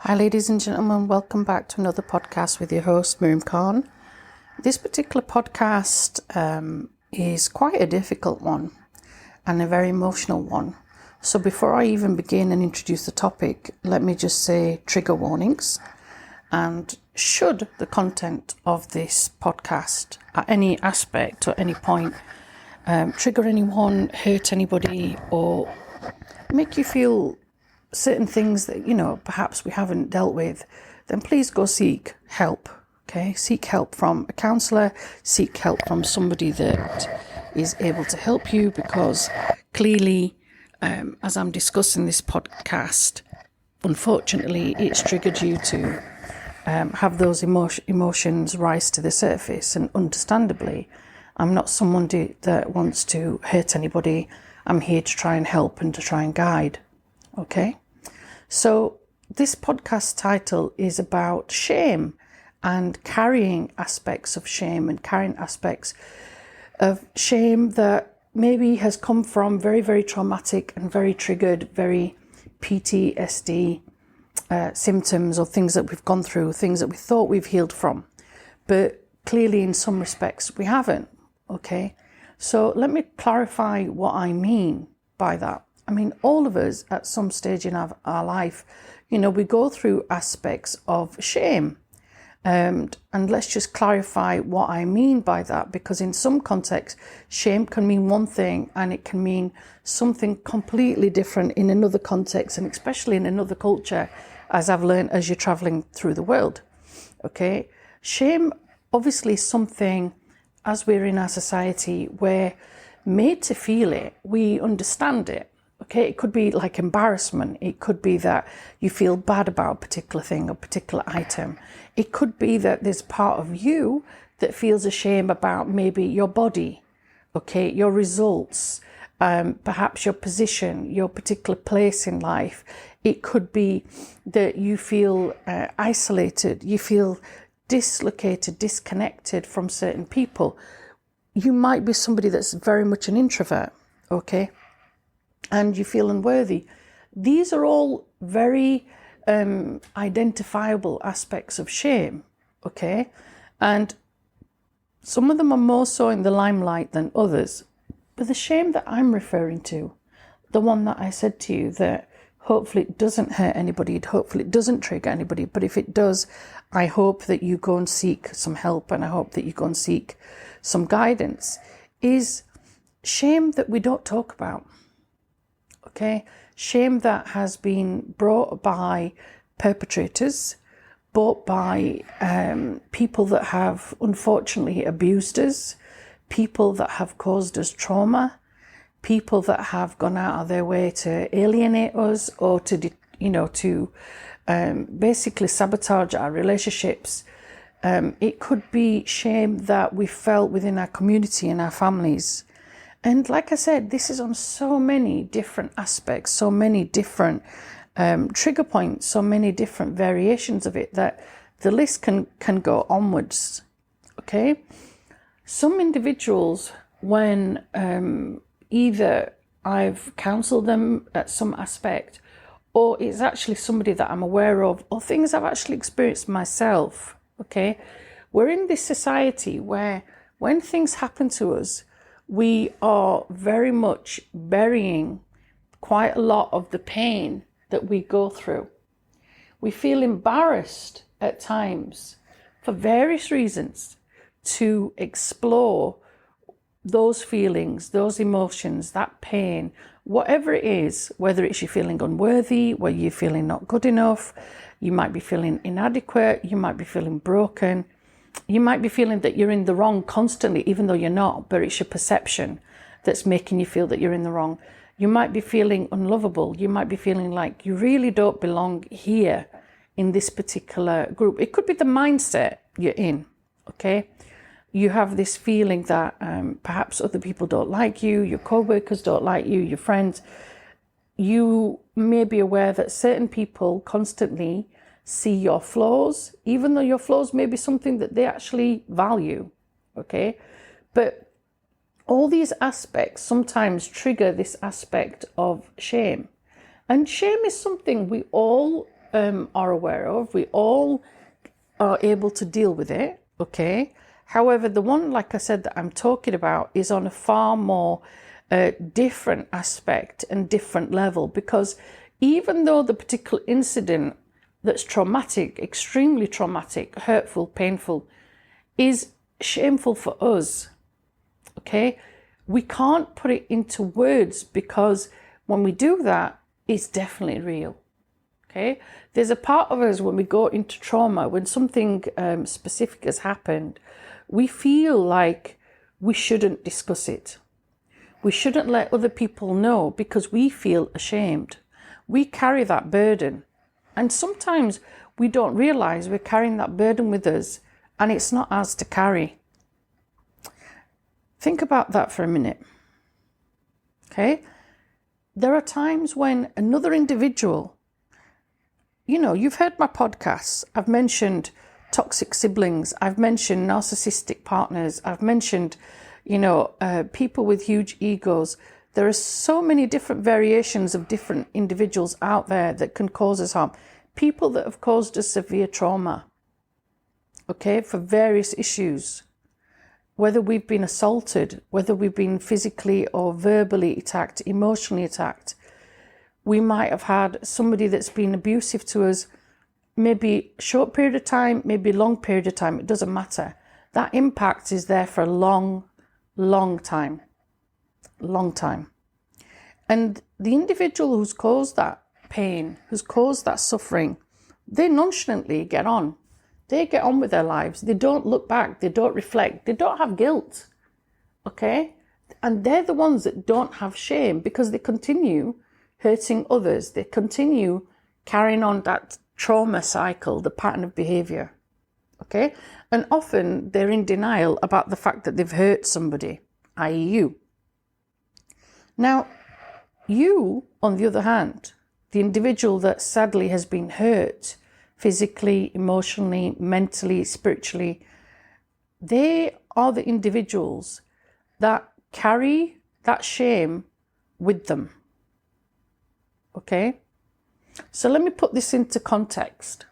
Hi ladies and gentlemen, welcome back to another podcast with your host Miriam Khan. This particular podcast is quite a difficult one and a very emotional one. So before I even begin and introduce the topic, let me just say trigger warnings. And should the content of this podcast at any aspect or any point trigger anyone, hurt anybody, or make you feel certain things that, perhaps we haven't dealt with, then please go seek help, okay? Seek help from a counsellor, seek help from somebody that is able to help you, because clearly, as I'm discussing this podcast, unfortunately, it's triggered you to have those emotions rise to the surface, and understandably, I'm not someone that wants to hurt anybody. I'm here to try and help and to try and guide. Okay, so this podcast title is about shame and carrying aspects of shame and carrying aspects of shame that maybe has come from very, very traumatic and very triggered, very PTSD symptoms, or things that we've gone through, things that we thought we've healed from, but clearly in some respects we haven't. Okay, so let me clarify what I mean by that. I mean, all of us at some stage in our life, we go through aspects of shame. And let's just clarify what I mean by that, because in some contexts, shame can mean one thing and it can mean something completely different in another context, and especially in another culture, as I've learned as you're traveling through the world. Okay, shame obviously is something, as we're in our society, we're made to feel it, we understand it. Okay, it could be like embarrassment. It could be that you feel bad about a particular thing, a particular item. It could be that there's part of you that feels ashamed about maybe your body, okay, your results, perhaps your position, your particular place in life. It could be that you feel isolated, you feel dislocated, disconnected from certain people. You might be somebody that's very much an introvert, okay? And you feel unworthy. These are all very identifiable aspects of shame, okay? And some of them are more so in the limelight than others. But the shame that I'm referring to, the one that I said to you that hopefully it doesn't hurt anybody, hopefully it doesn't trigger anybody, but if it does, I hope that you go and seek some help, and I hope that you go and seek some guidance, is shame that we don't talk about. Okay, shame that has been brought by perpetrators, brought by people that have unfortunately abused us, people that have caused us trauma, people that have gone out of their way to alienate us, or to basically sabotage our relationships. It could be shame that we felt within our community and our families. And like I said, this is on so many different aspects, so many different trigger points, so many different variations of it, that the list can go onwards. Okay, some individuals, when either I've counseled them at some aspect, or it's actually somebody that I'm aware of, or things I've actually experienced myself. Okay, we're in this society where when things happen to us, we are very much burying quite a lot of the pain that we go through. We feel embarrassed at times for various reasons to explore those feelings, those emotions, that pain, whatever it is, whether it's you feeling unworthy, whether you're feeling not good enough, you might be feeling inadequate, you might be feeling broken. You might be feeling that you're in the wrong constantly, even though you're not, but it's your perception that's making you feel that you're in the wrong. You might be feeling unlovable. You might be feeling like you really don't belong here in this particular group. It could be the mindset you're in, okay? You have this feeling that perhaps other people don't like you, your co-workers don't like you, your friends. You may be aware that certain people constantly see your flaws, even though your flaws may be something that they actually value, okay? But all these aspects sometimes trigger this aspect of shame. And shame is something we all are aware of. We all are able to deal with it, okay? However, the one, like I said, that I'm talking about is on a far more different aspect and different level, because even though the particular incident that's traumatic, extremely traumatic, hurtful, painful, is shameful for us, okay, we can't put it into words, because when we do that, it's definitely real. Okay, there's a part of us when we go into trauma, when something specific has happened, we feel like we shouldn't discuss it. We shouldn't let other people know because we feel ashamed. We carry that burden. And sometimes we don't realize we're carrying that burden with us, and it's not ours to carry. Think about that for a minute. Okay, there are times when another individual, you've heard my podcasts. I've mentioned toxic siblings. I've mentioned narcissistic partners. I've mentioned, people with huge egos. There are so many different variations of different individuals out there that can cause us harm. People that have caused us severe trauma, okay, for various issues. Whether we've been assaulted, whether we've been physically or verbally attacked, emotionally attacked. We might have had somebody that's been abusive to us, maybe a short period of time, maybe a long period of time, it doesn't matter. That impact is there for a long, long time. Long time. And the individual who's caused that pain, who's caused that suffering, they nonchalantly get on. They get on with their lives. They don't look back. They don't reflect. They don't have guilt. Okay? And they're the ones that don't have shame, because they continue hurting others. They continue carrying on that trauma cycle, the pattern of behavior. Okay? And often they're in denial about the fact that they've hurt somebody, i.e. you. Now, you, on the other hand, the individual that sadly has been hurt physically, emotionally, mentally, spiritually, they are the individuals that carry that shame with them. Okay? So let me put this into context.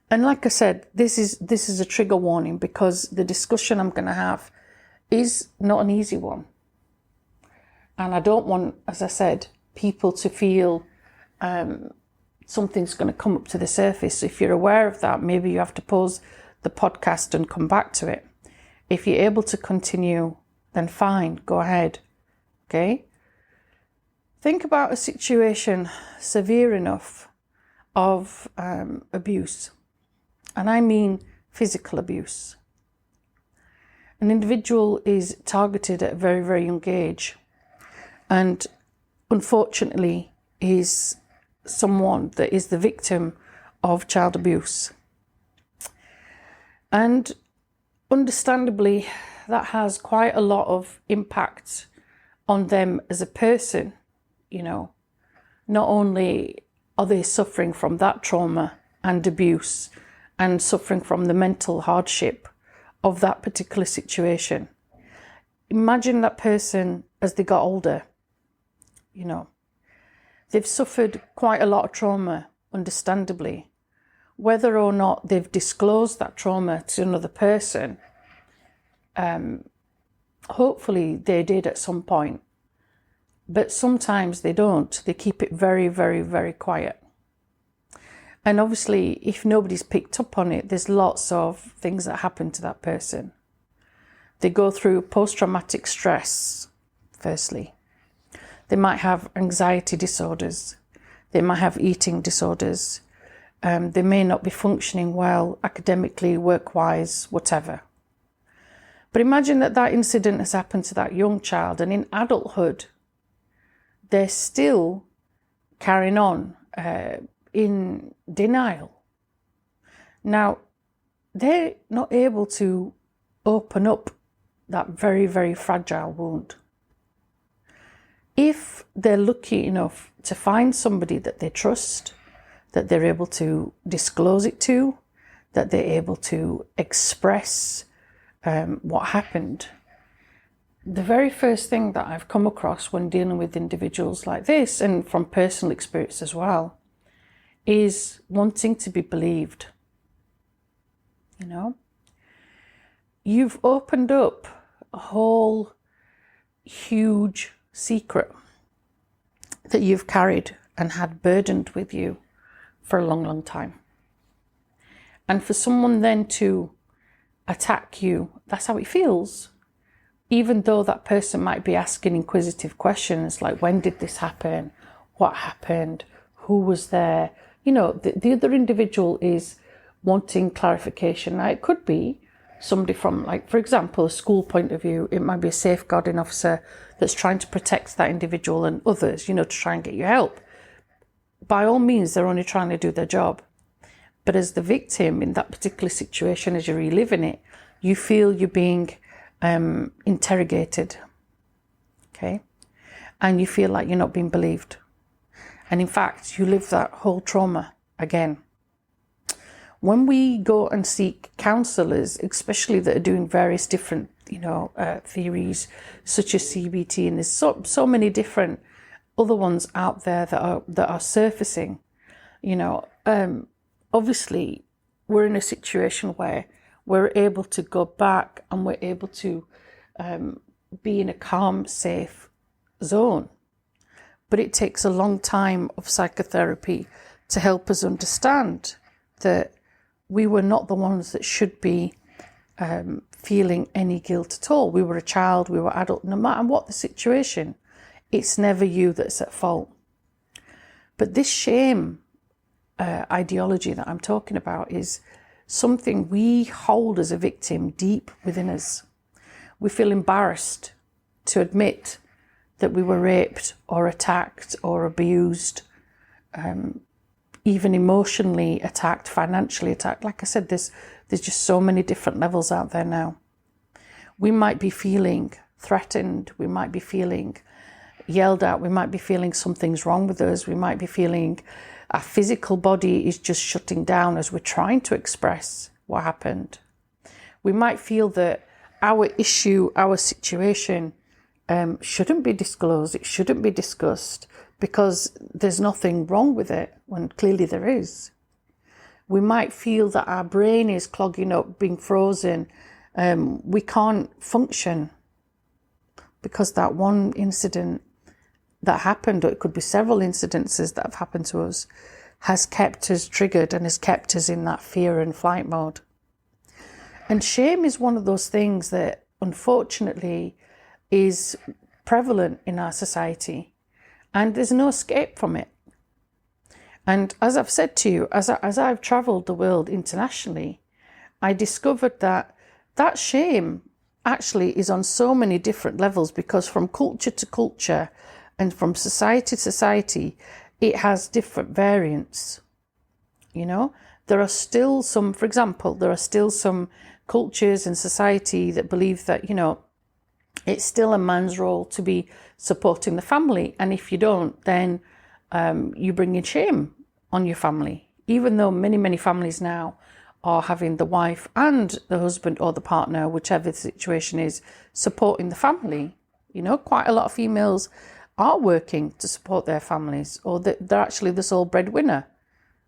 And like I said, this is a trigger warning, because the discussion I'm going to have is not an easy one. And I don't want, as I said, people to feel something's going to come up to the surface. If you're aware of that, maybe you have to pause the podcast and come back to it. If you're able to continue, then fine, go ahead. Okay? Think about a situation severe enough of abuse. And I mean physical abuse. An individual is targeted at a very, very young age, and unfortunately is someone that is the victim of child abuse. And understandably, that has quite a lot of impact on them as a person. Not only are they suffering from that trauma and abuse and suffering from the mental hardship of that particular situation. Imagine that person as they got older. They've suffered quite a lot of trauma, understandably. Whether or not they've disclosed that trauma to another person, hopefully they did at some point. But sometimes they don't. They keep it very, very, very quiet. And obviously, if nobody's picked up on it, there's lots of things that happen to that person. They go through post-traumatic stress, firstly. They might have anxiety disorders. They might have eating disorders. They may not be functioning well academically, work-wise, whatever. But imagine that incident has happened to that young child, and in adulthood, they're still carrying on in denial. Now, they're not able to open up that very, very fragile wound. If they're lucky enough to find somebody that they trust, that they're able to disclose it to, that they're able to express what happened, the very first thing that I've come across when dealing with individuals like this, and from personal experience as well, is wanting to be believed. You've opened up a whole huge secret that you've carried and had burdened with you for a long, long time. And for someone then to attack you, that's how it feels. Even though that person might be asking inquisitive questions like, when did this happen? What happened? Who was there? The other individual is wanting clarification. Now, it could be somebody from, like, for example, a school point of view. It might be a safeguarding officer that's trying to protect that individual and others, to try and get you help. By all means, they're only trying to do their job. But as the victim in that particular situation, as you're reliving it, you feel you're being interrogated, okay? And you feel like you're not being believed. And in fact, you live that whole trauma again. When we go and seek counsellors, especially that are doing various different, theories, such as CBT, and there's so many different other ones out there that are surfacing, obviously we're in a situation where we're able to go back and we're able to be in a calm, safe zone. But it takes a long time of psychotherapy to help us understand that we were not the ones that should be feeling any guilt at all. We were a child, we were adult, no matter what the situation, it's never you that's at fault. But this shame ideology that I'm talking about is something we hold as a victim deep within us. We feel embarrassed to admit that we were raped or attacked or abused, even emotionally attacked, financially attacked. Like I said, there's just so many different levels out there now. We might be feeling threatened. We might be feeling yelled at. We might be feeling something's wrong with us. We might be feeling our physical body is just shutting down as we're trying to express what happened. We might feel that our issue, our situation shouldn't be disclosed. It shouldn't be discussed because there's nothing wrong with it when clearly there is. We might feel that our brain is clogging up, being frozen. We can't function because that one incident that happened, or it could be several incidences that have happened to us, has kept us triggered and has kept us in that fear and flight mode. And shame is one of those things that unfortunately is prevalent in our society, and there's no escape from it. And as I've said to you, as I've travelled the world internationally, I discovered that shame actually is on so many different levels, because from culture to culture and from society to society, it has different variants. There are still some, for example, there are still some cultures and society that believe that, it's still a man's role to be supporting the family. And if you don't, then you bring in shame on your family. Even though many, many families now are having the wife and the husband or the partner, whichever the situation is, supporting the family. Quite a lot of females are working to support their families, or they're actually the sole breadwinner.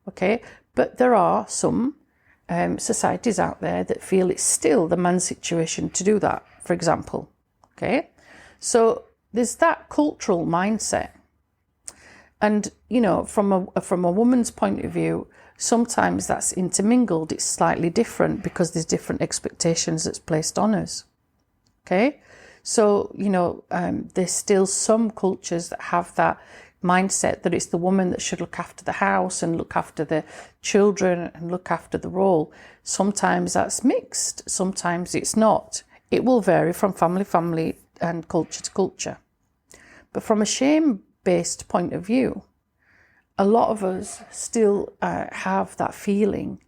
Okay, but there are some societies out there that feel it's still the man's situation to do that, for example. Okay, so there's that cultural mindset. And, from a woman's point of view, sometimes that's intermingled. It's slightly different because there's different expectations that's placed on us. Okay, so, there's still some cultures that have that mindset that it's the woman that should look after the house and look after the children and look after the role. Sometimes that's mixed, sometimes it's not. It will vary from family and culture to culture. But from a shame-based point of view, a lot of us still have that feeling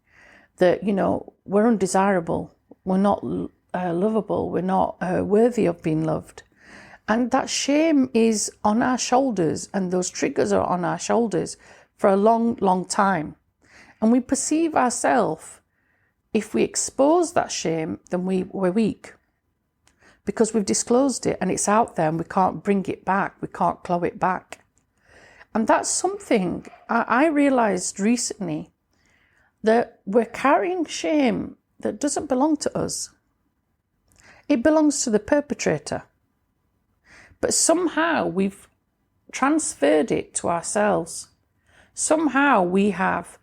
that, we're undesirable, we're not lovable, we're not worthy of being loved. And that shame is on our shoulders, and those triggers are on our shoulders for a long, long time. And we perceive ourselves, if we expose that shame, then we're weak. Because we've disclosed it and it's out there and we can't bring it back, we can't claw it back. And that's something I realized recently, that we're carrying shame that doesn't belong to us. It belongs to the perpetrator. But somehow we've transferred it to ourselves. Somehow we have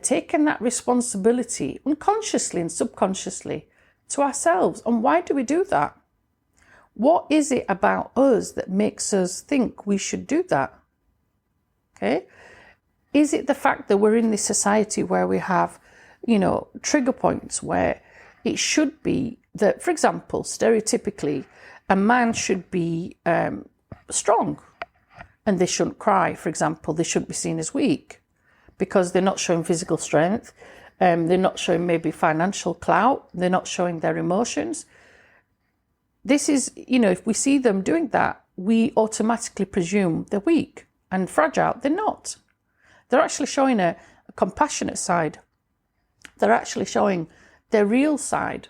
taken that responsibility unconsciously and subconsciously to ourselves. And why do we do that? What is it about us that makes us think we should do that? Okay? Is it the fact that we're in this society where we have, trigger points where it should be that, for example, stereotypically, a man should be strong and they shouldn't cry, for example. They shouldn't be seen as weak because they're not showing physical strength. They're not showing maybe financial clout. They're not showing their emotions. This is, if we see them doing that, we automatically presume they're weak and fragile. They're not. They're actually showing a compassionate side. They're actually showing their real side,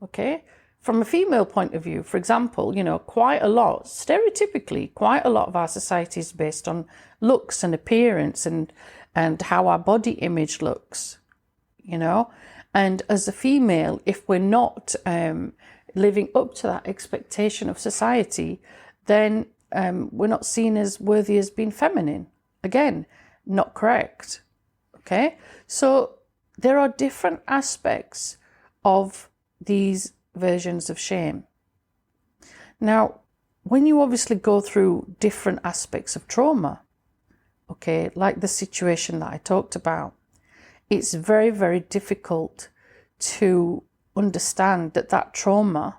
okay? From a female point of view, for example, quite a lot, stereotypically, quite a lot of our society is based on looks and appearance and how our body image looks, And as a female, if we're not living up to that expectation of society, then we're not seen as worthy as being feminine. Again, not correct, okay? So there are different aspects of these versions of shame. Now, when you obviously go through different aspects of trauma, okay, like the situation that I talked about, it's very, very difficult to understand that trauma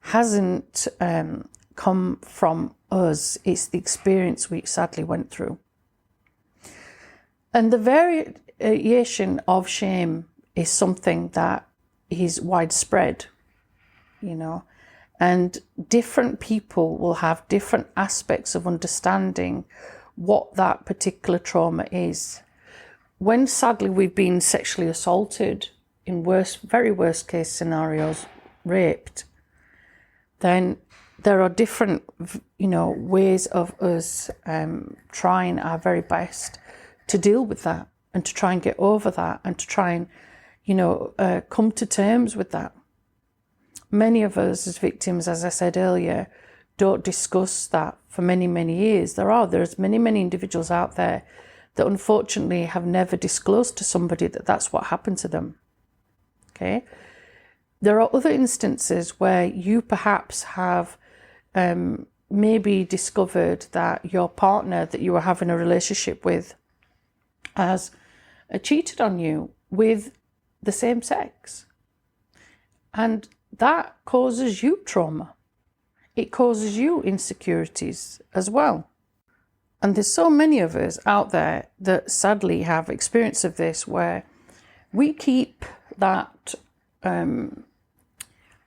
hasn't come from us. It's the experience we sadly went through. And the variation of shame is something that is widespread, and different people will have different aspects of understanding what that particular trauma is. When sadly we've been sexually assaulted, in very worst case scenarios, raped, then there are different, ways of us trying our very best to deal with that and to try and get over that and to try and, come to terms with that. Many of us as victims, as I said earlier, don't discuss that for many, many years. There's many, many individuals out there that unfortunately have never disclosed to somebody that that's what happened to them. Okay? There are other instances where you perhaps have maybe discovered that your partner that you were having a relationship with has cheated on you with the same sex. And that causes you trauma. It causes you insecurities as well. And there's so many of us out there that sadly have experience of this, where we keep that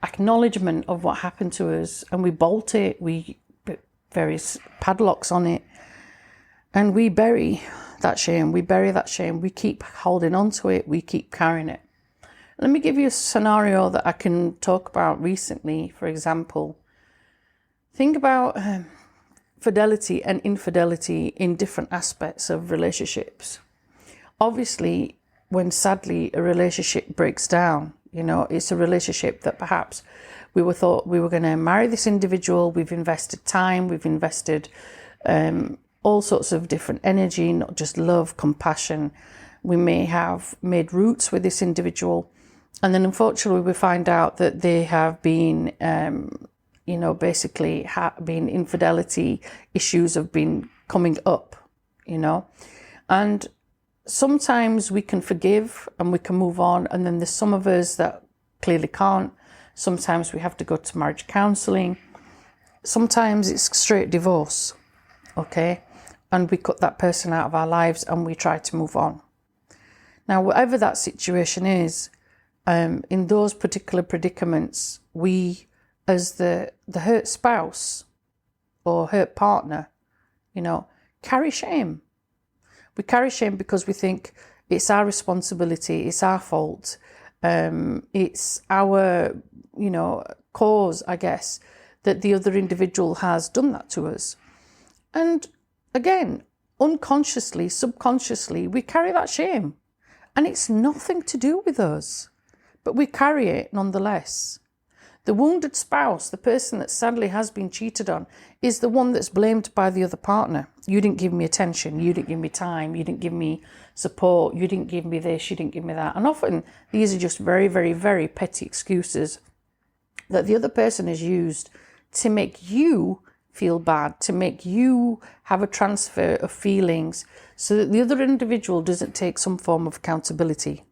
acknowledgement of what happened to us and we bolt it, we put various padlocks on it, and we bury that shame. We keep holding on to it. We keep carrying it. Let me give you a scenario that I can talk about recently, for example. Think about fidelity and infidelity in different aspects of relationships. Obviously, when sadly a relationship breaks down, it's a relationship that perhaps we thought we were going to marry this individual. We've invested time, we've invested all sorts of different energy, not just love, compassion. We may have made roots with this individual. And then unfortunately we find out that they have been, basically been infidelity issues have been coming up, And sometimes we can forgive and we can move on. And then there's some of us that clearly can't. Sometimes we have to go to marriage counselling. Sometimes it's straight divorce, okay? And we cut that person out of our lives and we try to move on. Now, whatever that situation is, in those particular predicaments, we, as the hurt spouse or hurt partner, carry shame. We carry shame because we think it's our responsibility, it's our fault, it's our, cause, I guess, that the other individual has done that to us. And again, unconsciously, subconsciously, we carry that shame. And it's nothing to do with us, but we carry it nonetheless. The wounded spouse, the person that sadly has been cheated on, is the one that's blamed by the other partner. You didn't give me attention, you didn't give me time, you didn't give me support, you didn't give me this, you didn't give me that. And often these are just very, very, very petty excuses that the other person has used to make you feel bad, to make you have a transfer of feelings so that the other individual doesn't take some form of accountability.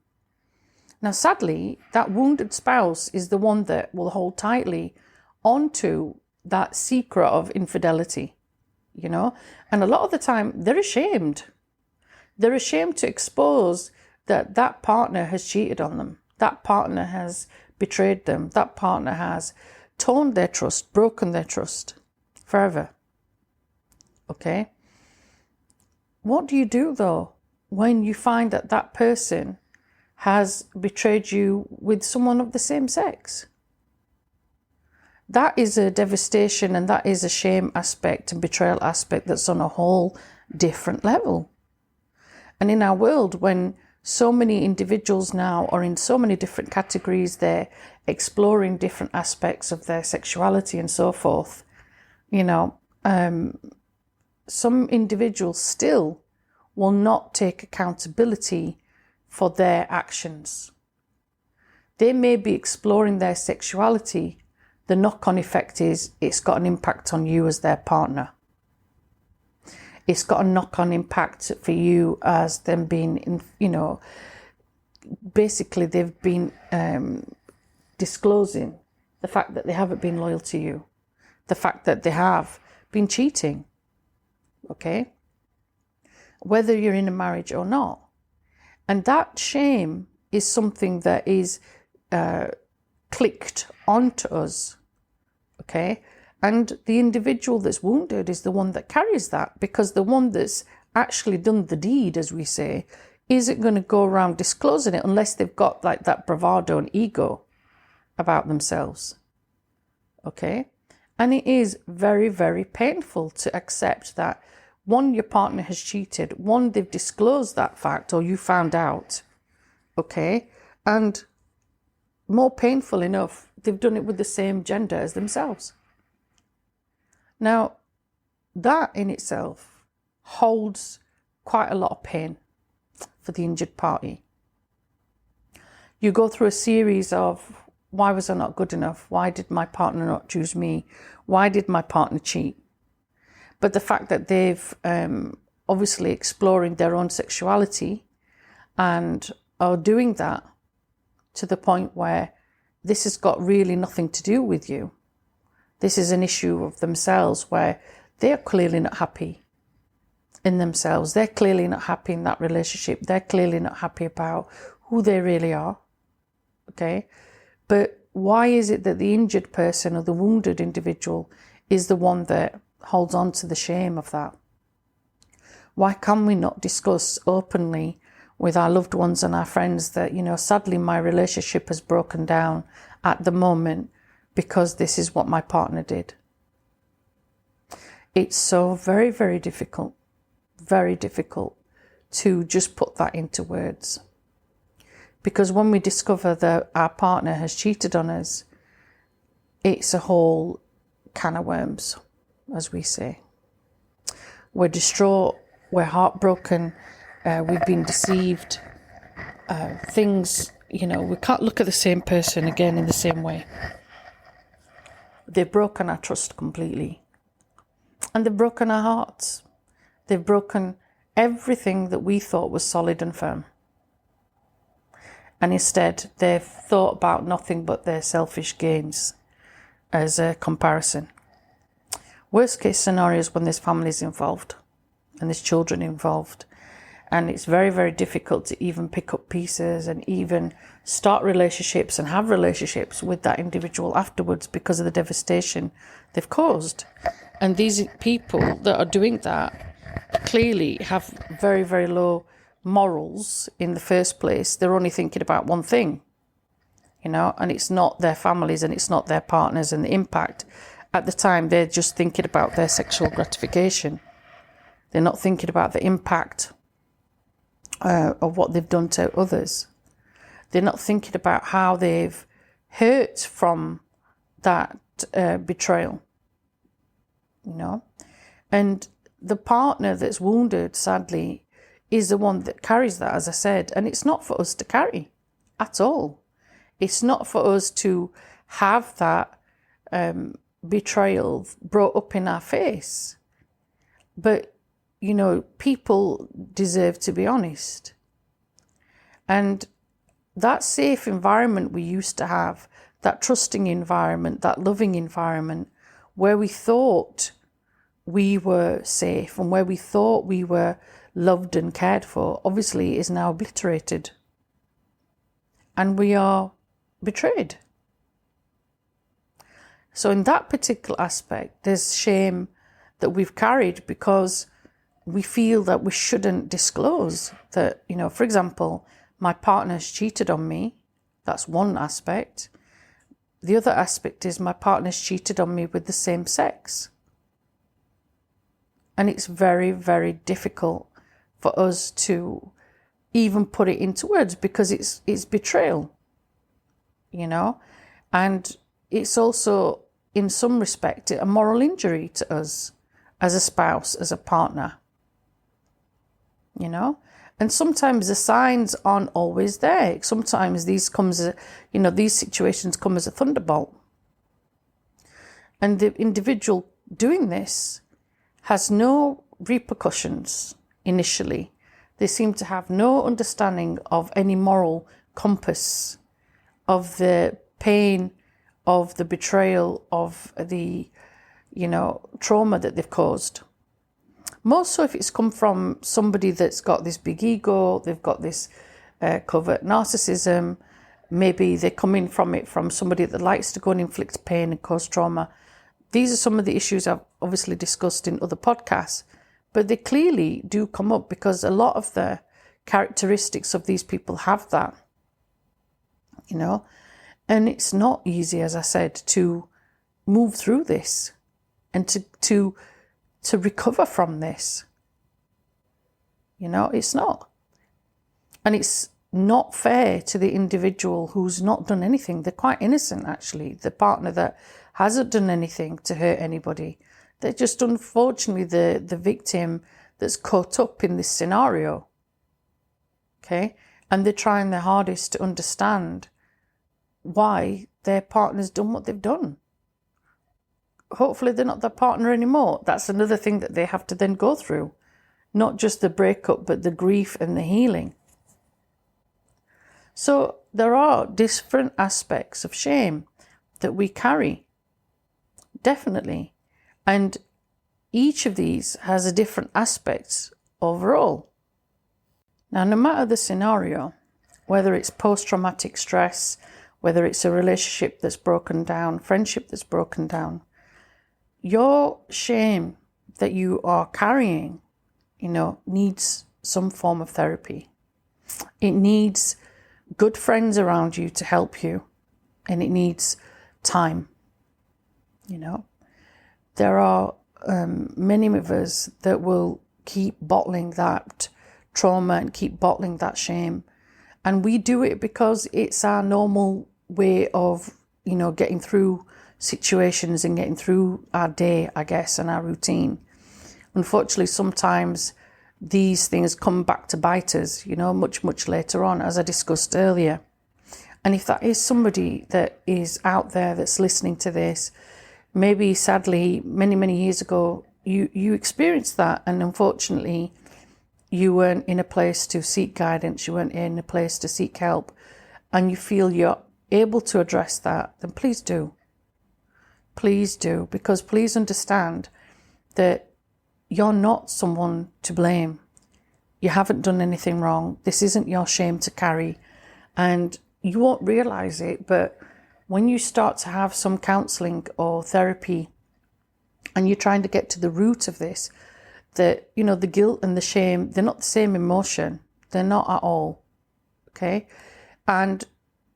Now, sadly, that wounded spouse is the one that will hold tightly onto that secret of infidelity, and a lot of the time they're ashamed. They're ashamed to expose that that partner has cheated on them. That partner has betrayed them. That partner has torn their trust, broken their trust forever. Okay? What do you do though when you find that that person has betrayed you with someone of the same sex? That is a devastation, and that is a shame aspect and betrayal aspect that's on a whole different level. And in our world, when so many individuals now are in so many different categories, they're exploring different aspects of their sexuality and so forth, some individuals still will not take accountability for their actions. They may be exploring their sexuality. The knock-on effect is it's got an impact on you as their partner. It's got a knock-on impact for you as them being, basically they've been disclosing the fact that they haven't been loyal to you, the fact that they have been cheating, okay? Whether you're in a marriage or not. And that shame is something that is clicked onto us, okay? And the individual that's wounded is the one that carries that, because the one that's actually done the deed, as we say, isn't going to go around disclosing it unless they've got like that bravado and ego about themselves, okay? And it is very, very painful to accept that, one, your partner has cheated, one, they've disclosed that fact or you found out, okay? And more painful enough, they've done it with the same gender as themselves. Now, that in itself holds quite a lot of pain for the injured party. You go through a series of, why was I not good enough? Why did my partner not choose me? Why did my partner cheat? But the fact that they've obviously exploring their own sexuality and are doing that to the point where this has got really nothing to do with you. This is an issue of themselves where they're clearly not happy in themselves. They're clearly not happy in that relationship. They're clearly not happy about who they really are. Okay? But why is it that the injured person or the wounded individual is the one that holds on to the shame of that? Why can we not discuss openly with our loved ones and our friends that, sadly my relationship has broken down at the moment because this is what my partner did? It's so very, very difficult to just put that into words. Because when we discover that our partner has cheated on us, it's a whole can of worms, as we say. We're distraught, we're heartbroken, we've been deceived. Things, we can't look at the same person again in the same way. They've broken our trust completely. And they've broken our hearts. They've broken everything that we thought was solid and firm. And instead, they've thought about nothing but their selfish gains as a comparison. Worst case scenario is when there's families involved and there's children involved. And it's very, very difficult to even pick up pieces and even start relationships and have relationships with that individual afterwards because of the devastation they've caused. And these people that are doing that clearly have very, very low morals in the first place. They're only thinking about one thing, and it's not their families and it's not their partners and the impact. At the time, they're just thinking about their sexual gratification. They're not thinking about the impact of what they've done to others. They're not thinking about how they've hurt from that betrayal, And the partner that's wounded, sadly, is the one that carries that, as I said. And it's not for us to carry at all. It's not for us to have that betrayal brought up in our face. But, people deserve to be honest. And that safe environment we used to have, that trusting environment, that loving environment, where we thought we were safe and where we thought we were loved and cared for, obviously is now obliterated. And we are betrayed. So in that particular aspect, there's shame that we've carried because we feel that we shouldn't disclose that, for example, my partner's cheated on me. That's one aspect. The other aspect is my partner's cheated on me with the same sex. And it's very, very difficult for us to even put it into words because it's betrayal, and it's also, in some respect, a moral injury to us as a spouse, as a partner, And sometimes the signs aren't always there. Sometimes these situations come as a thunderbolt. And the individual doing this has no repercussions initially. They seem to have no understanding of any moral compass, of the pain, of the betrayal, of the, trauma that they've caused. More so if it's come from somebody that's got this big ego, they've got this covert narcissism, maybe they're coming from it from somebody that likes to go and inflict pain and cause trauma. These are some of the issues I've obviously discussed in other podcasts, but they clearly do come up because a lot of the characteristics of these people have that, and it's not easy, as I said, to move through this and to recover from this. It's not. And it's not fair to the individual who's not done anything. They're quite innocent, actually. The partner that hasn't done anything to hurt anybody. They're just, unfortunately, the victim that's caught up in this scenario. Okay? And they're trying their hardest to understand why their partner's done what they've done. Hopefully they're not their partner anymore. That's another thing that they have to then go through. Not just the breakup, but the grief and the healing. So there are different aspects of shame that we carry. Definitely. And each of these has a different aspect overall. Now, no matter the scenario, whether it's post-traumatic stress, whether it's a relationship that's broken down, friendship that's broken down, your shame that you are carrying, needs some form of therapy. It needs good friends around you to help you, and it needs time. There are many of us that will keep bottling that trauma and keep bottling that shame. And we do it because it's our normal way of, getting through situations and getting through our day, I guess, and our routine. Unfortunately, sometimes these things come back to bite us, much, much later on, as I discussed earlier. And if that is somebody that is out there that's listening to this, maybe sadly, many, many years ago, you experienced that, and unfortunately, you weren't in a place to seek guidance, you weren't in a place to seek help, and you feel you're able to address that, then please do. Please do, because please understand that you're not someone to blame. You haven't done anything wrong. This isn't your shame to carry, and you won't realize it, but when you start to have some counseling or therapy and you're trying to get to the root of this, that, the guilt and the shame, they're not the same emotion. They're not at all. Okay? And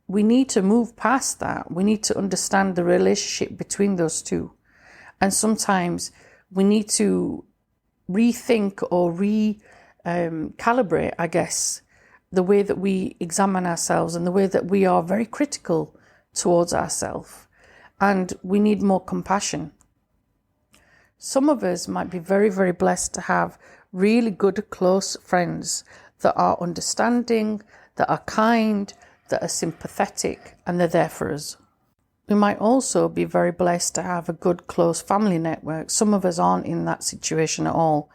we need to move past that. We need to understand the relationship between those two. And sometimes we need to rethink or recalibrate, I guess, the way that we examine ourselves and the way that we are very critical towards ourselves. And we need more compassion. Some of us might be very, very blessed to have really good, close friends that are understanding, that are kind, that are sympathetic, and they're there for us. We might also be very blessed to have a good, close family network. Some of us aren't in that situation at all.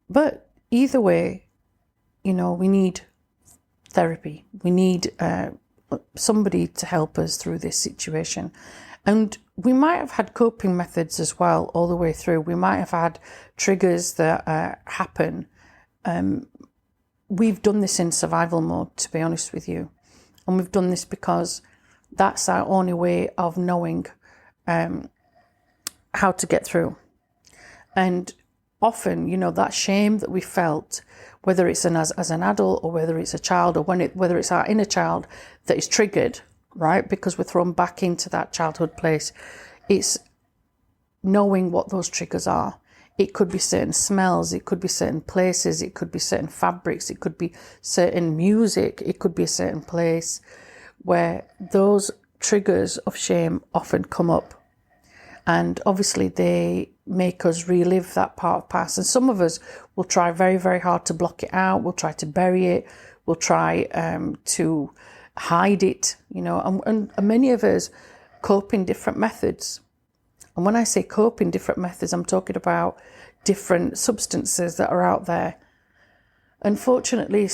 But either way, we need therapy. We need somebody to help us through this situation. And we might have had coping methods as well all the way through. We might have had triggers that happen. We've done this in survival mode, to be honest with you. And we've done this because that's our only way of knowing how to get through. And often, that shame that we felt, whether it's as an adult or whether it's a child or whether it's our inner child that is triggered, right? Because we're thrown back into that childhood place. It's knowing what those triggers are. It could be certain smells, it could be certain places, it could be certain fabrics, it could be certain music, it could be a certain place where those triggers of shame often come up. And obviously they make us relive that part of past. And some of us will try very, very hard to block it out. We'll try to bury it. We'll try to hide it, and many of us cope in different methods. And when I say cope in different methods, I'm talking about different substances that are out there. Unfortunately,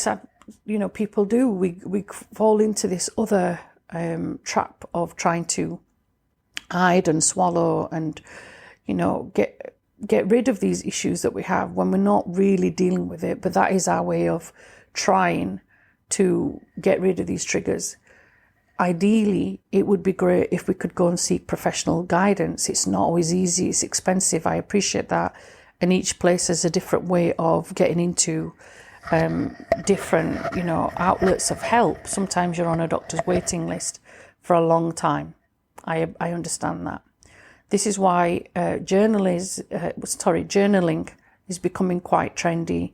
people do. We fall into this other trap of trying to hide and swallow and, get rid of these issues that we have when we're not really dealing with it. But that is our way of trying to get rid of these triggers. Ideally, it would be great if we could go and seek professional guidance. It's not always easy. It's expensive. I appreciate that. And each place has a different way of getting into different, outlets of help. Sometimes you're on a doctor's waiting list for a long time. I understand that. This is why journaling is becoming quite trendy.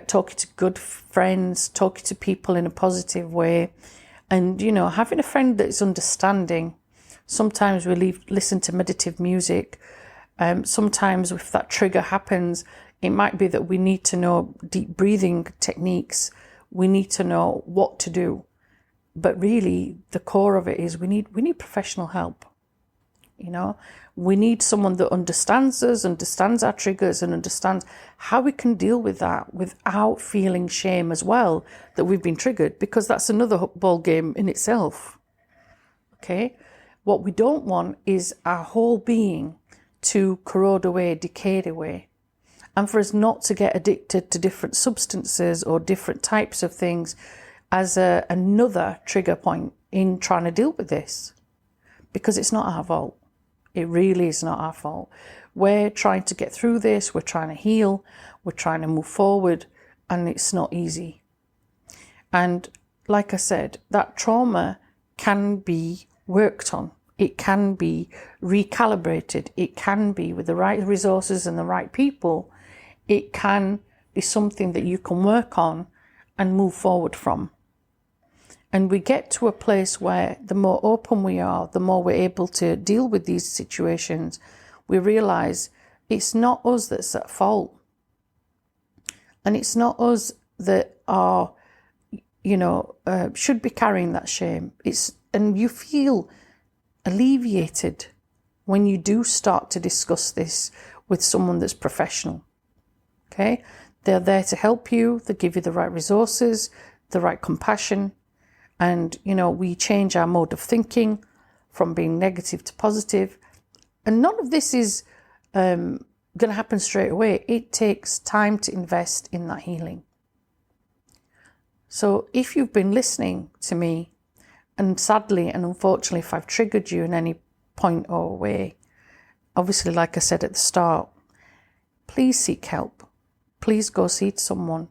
Talking to good friends, talking to people in a positive way, and having a friend that's understanding. Sometimes we listen to meditative music. Sometimes if that trigger happens, it might be that we need to know deep breathing techniques. We need to know what to do. But really, the core of it is we need professional help. We need someone that understands us, understands our triggers, and understands how we can deal with that without feeling shame as well that we've been triggered, because that's another ball game in itself. Okay? What we don't want is our whole being to corrode away, decay away, and for us not to get addicted to different substances or different types of things as another trigger point in trying to deal with this, because it's not our fault. It really is not our fault. We're trying to get through this. We're trying to heal. We're trying to move forward, and it's not easy. And like I said, that trauma can be worked on. It can be recalibrated. It can be, with the right resources and the right people, it can be something that you can work on and move forward from. And we get to a place where the more open we are, the more we're able to deal with these situations. We realize it's not us that's at fault. And it's not us that are, should be carrying that shame. And you feel alleviated when you do start to discuss this with someone that's professional. Okay? They're there to help you. They give you the right resources, the right compassion. And, we change our mode of thinking from being negative to positive. And none of this is going to happen straight away. It takes time to invest in that healing. So if you've been listening to me, and sadly and unfortunately, if I've triggered you in any point or way, obviously, like I said at the start, please seek help. Please go see someone.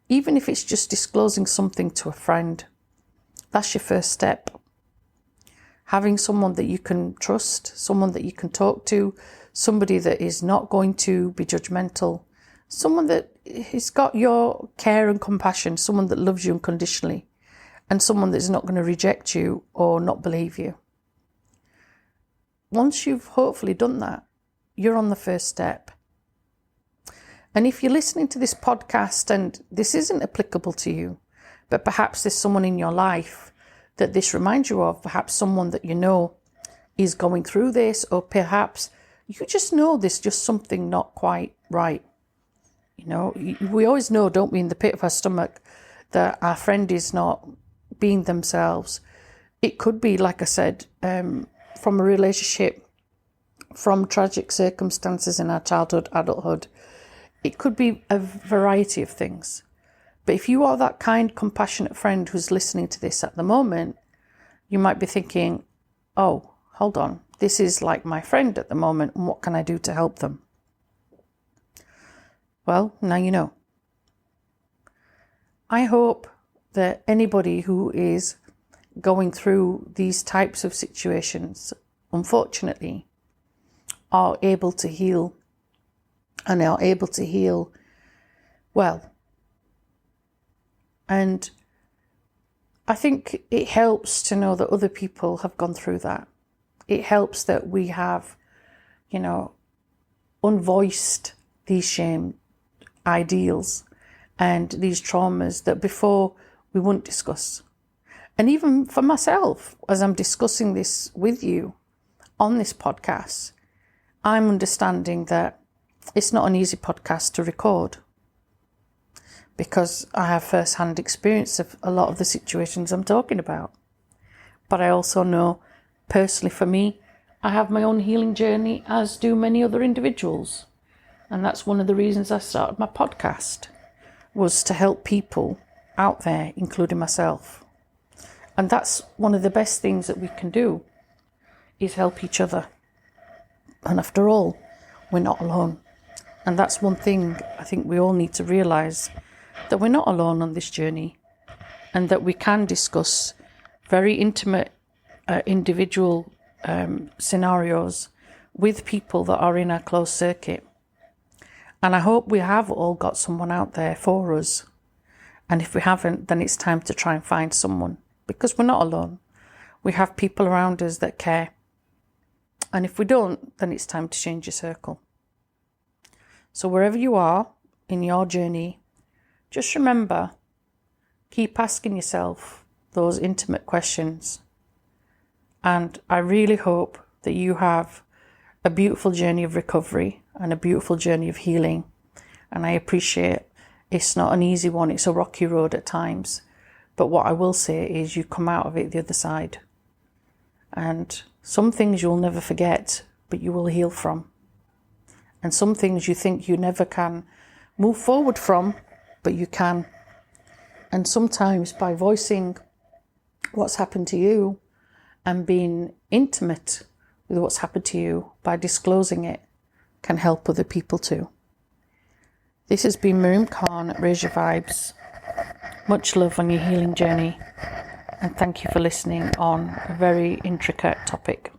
Even if it's just disclosing something to a friend. That's your first step. Having someone that you can trust, someone that you can talk to, somebody that is not going to be judgmental, someone that has got your care and compassion, someone that loves you unconditionally, and someone that's not going to reject you or not believe you. Once you've hopefully done that, you're on the first step. And if you're listening to this podcast and this isn't applicable to you, but perhaps there's someone in your life that this reminds you of, perhaps someone that you know is going through this, or perhaps you just know there's just something not quite right. You know, we always know, don't we, in the pit of our stomach, that our friend is not being themselves. It could be, like I said, from a relationship, from tragic circumstances in our childhood, adulthood. It could be a variety of things. But if you are that kind, compassionate friend who's listening to this at the moment, you might be thinking, oh, hold on, this is like my friend at the moment, and what can I do to help them? Well, now you know. I hope that anybody who is going through these types of situations, unfortunately, are able to heal, and are able to heal well. And I think it helps to know that other people have gone through that. It helps that we have, unvoiced these shame ideals and these traumas that before we wouldn't discuss. And even for myself, as I'm discussing this with you on this podcast, I'm understanding that it's not an easy podcast to record, because I have first-hand experience of a lot of the situations I'm talking about. But I also know, personally for me, I have my own healing journey, as do many other individuals. And that's one of the reasons I started my podcast, was to help people out there, including myself. And that's one of the best things that we can do, is help each other. And after all, we're not alone. And that's one thing I think we all need to realise, that we're not alone on this journey, and that we can discuss very intimate individual scenarios with people that are in our closed circuit. And I hope we have all got someone out there for us. And if we haven't, then it's time to try and find someone, because we're not alone. We have people around us that care. And if we don't, then it's time to change your circle. So wherever you are in your journey, just remember, keep asking yourself those intimate questions. And I really hope that you have a beautiful journey of recovery and a beautiful journey of healing. And I appreciate it's not an easy one. It's a rocky road at times. But what I will say is you come out of it the other side. And some things you'll never forget, but you will heal from. And some things you think you never can move forward from, but you can. And sometimes by voicing what's happened to you and being intimate with what's happened to you, by disclosing it, can help other people too. This has been Miriam Khan at Raise Your Vibes. Much love on your healing journey, and thank you for listening on a very intricate topic.